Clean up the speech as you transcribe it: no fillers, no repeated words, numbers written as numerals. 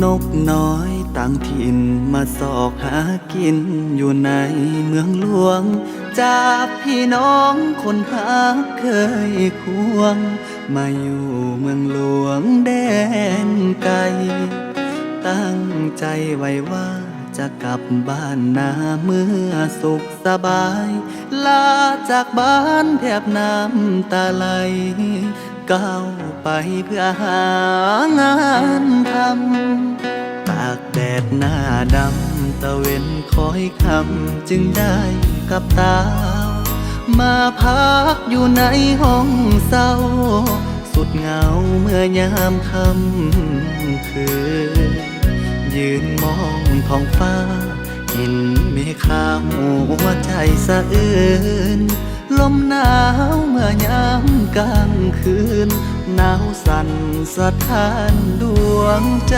นกน้อยต่างถิ่นมาสอกหากินอยู่ในเมืองหลวงจากพี่น้องคนหักเคยควงมาอยู่เมืองหลวงแดนไกลตั้งใจไว้ว่าจะกลับบ้านนาเมื่อสุขสบายลาจากบ้านแทบน้ำตาไหลก้าวไปเพื่อหางานทำตากแดดหน้าดำตะเวนคอยคำจึงได้กับตามาพักอยู่ในห้องเศร้าสุดเหงาเมื่อยามค่ำคืนยืนมองท้องฟ้าเห็นเมฆขาวหัวใจสะอื้นลมหนาวเมื่อยามกลางคืนหนาวสั่นสะท้านดวงใจ